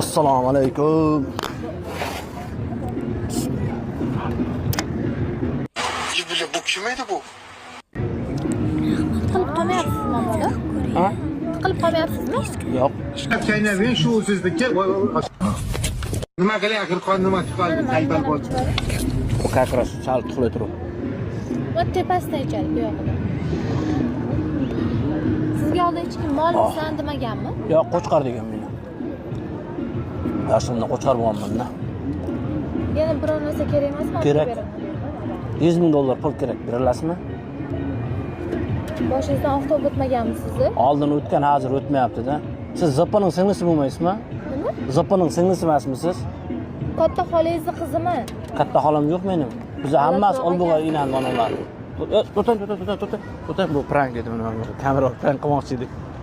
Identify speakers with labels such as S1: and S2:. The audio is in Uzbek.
S1: Assalomu alaykum.
S2: Bu kim edi bu?
S3: Tiqilib qolmayapsizmi bola?
S1: Ha?
S3: Tiqilib qolmayapsizmi?
S1: Yo'q.
S2: Ishlab kaynaven shu o'zizlikka. Nima qilyapsiz? Qon nima chiqadi? Taybar bo'ldi.
S1: Bu как раз chal tuxlay turib.
S3: Va tepasida ichadi bu yoqda. Sizga oldin hech kim molsan demaganmi?
S1: Yo'q, qo'chqar degan meni. Yoshimda qo'chqar bo'lganman-da.
S3: Yana biror narsa kerak emasmi?
S1: Kerak. $100,000 pul kerak. Bera olasizmi?
S3: Boshingizdan oftob o'tmaganmisiz?
S1: Oldin o'tgan, hozir o'tmayapti-da. Siz Zappaning singlisi bo'lmaysizmi?
S3: Nima?
S1: Zappaning singlisi emasmisiz?
S3: Katta xolangizni qiziman.
S1: Katta xolam yo'q mening. Biz hammasi olbuga inanib onalar. O'tin, bu prank edi, mana kamera prank qilmoqchi edik.